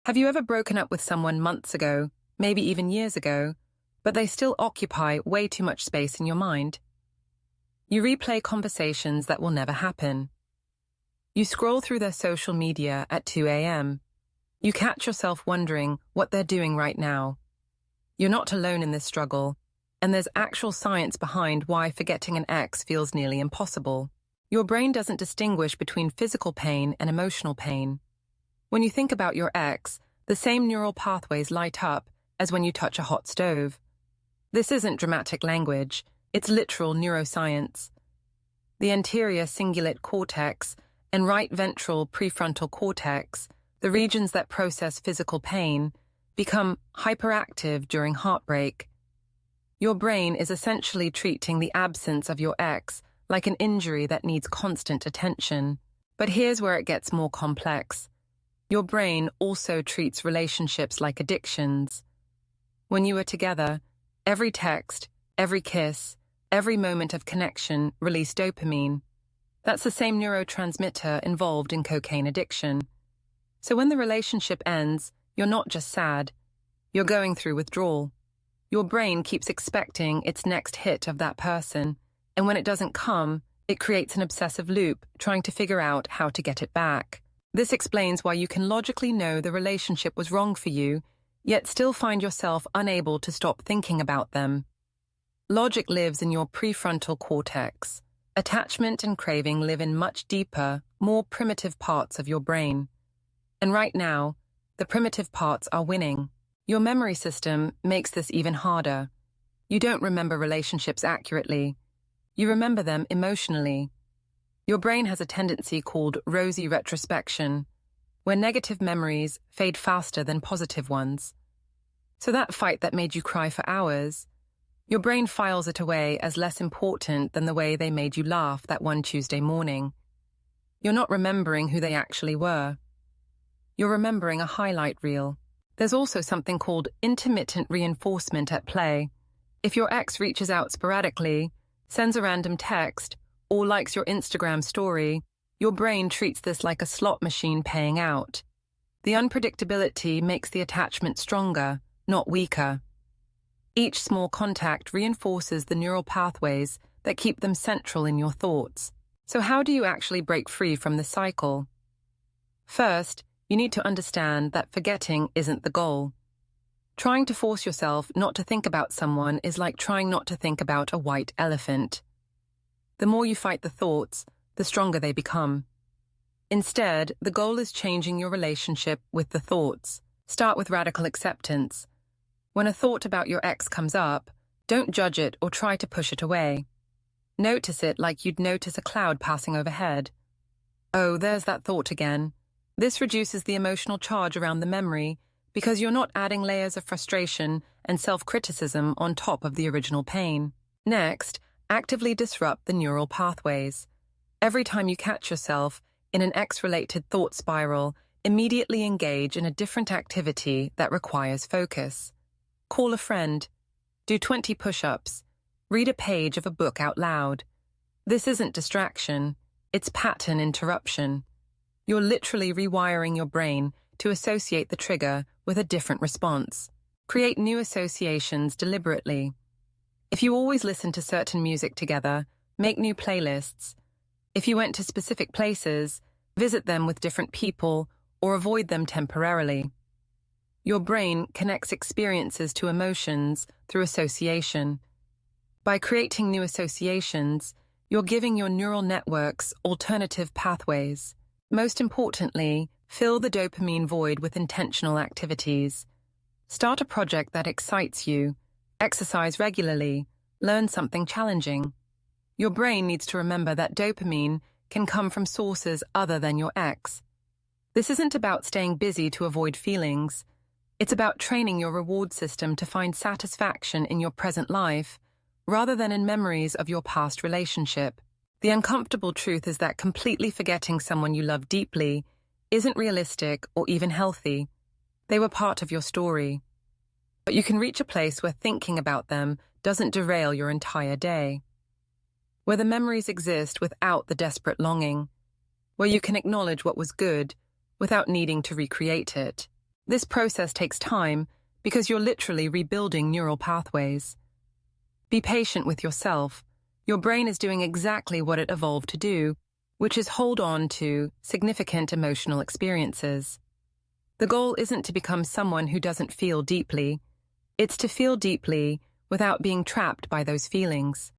Have you ever broken up with someone months ago, maybe even years ago, but they still occupy way too much space in your mind? You replay conversations that will never happen. You scroll through their social media at 2 a.m. You catch yourself wondering what they're doing right now. You're not alone in this struggle, and there's actual science behind why forgetting an ex feels nearly impossible. Your brain doesn't distinguish between physical pain and emotional pain. When you think about your ex, the same neural pathways light up as when you touch a hot stove. This isn't dramatic language, it's literal neuroscience. The anterior cingulate cortex and right ventral prefrontal cortex, the regions that process physical pain, become hyperactive during heartbreak. Your brain is essentially treating the absence of your ex like an injury that needs constant attention. But here's where it gets more complex. Your brain also treats relationships like addictions. When you are together, every text, every kiss, every moment of connection release dopamine. That's the same neurotransmitter involved in cocaine addiction. So when the relationship ends, you're not just sad. You're going through withdrawal. Your brain keeps expecting its next hit of that person, and when it doesn't come, it creates an obsessive loop, trying to figure out how to get it back. This explains why you can logically know the relationship was wrong for you, yet still find yourself unable to stop thinking about them. Logic lives in your prefrontal cortex. Attachment and craving live in much deeper, more primitive parts of your brain. And right now, the primitive parts are winning. Your memory system makes this even harder. You don't remember relationships accurately. You remember them emotionally. Your brain has a tendency called rosy retrospection, where negative memories fade faster than positive ones. So that fight that made you cry for hours, your brain files it away as less important than the way they made you laugh that one Tuesday morning. You're not remembering who they actually were. You're remembering a highlight reel. There's also something called intermittent reinforcement at play. If your ex reaches out sporadically, sends a random text, or likes your Instagram story, your brain treats this like a slot machine paying out. The unpredictability makes the attachment stronger, not weaker. Each small contact reinforces the neural pathways that keep them central in your thoughts. So how do you actually break free from this cycle? First, you need to understand that forgetting isn't the goal. Trying to force yourself not to think about someone is like trying not to think about a white elephant. The more you fight the thoughts, the stronger they become. Instead, the goal is changing your relationship with the thoughts. Start with radical acceptance. When a thought about your ex comes up, don't judge it or try to push it away. Notice it like you'd notice a cloud passing overhead. Oh, there's that thought again. This reduces the emotional charge around the memory because you're not adding layers of frustration and self-criticism on top of the original pain. Next, actively disrupt the neural pathways. Every time you catch yourself in an ex-related thought spiral, immediately engage in a different activity that requires focus. Call a friend. Do 20 push-ups. Read a page of a book out loud. This isn't distraction, it's pattern interruption. You're literally rewiring your brain to associate the trigger with a different response. Create new associations deliberately. If you always listen to certain music together, make new playlists. If you went to specific places, visit them with different people or avoid them temporarily. Your brain connects experiences to emotions through association. By creating new associations, you're giving your neural networks alternative pathways. Most importantly, fill the dopamine void with intentional activities. Start a project that excites you. Exercise regularly. Learn something challenging. Your brain needs to remember that dopamine can come from sources other than your ex. This isn't about staying busy to avoid feelings. It's about training your reward system to find satisfaction in your present life, rather than in memories of your past relationship. The uncomfortable truth is that completely forgetting someone you love deeply isn't realistic or even healthy. They were part of your story. But you can reach a place where thinking about them doesn't derail your entire day. Where the memories exist without the desperate longing. Where you can acknowledge what was good without needing to recreate it. This process takes time because you're literally rebuilding neural pathways. Be patient with yourself. Your brain is doing exactly what it evolved to do, which is hold on to significant emotional experiences. The goal isn't to become someone who doesn't feel deeply. It's to feel deeply without being trapped by those feelings.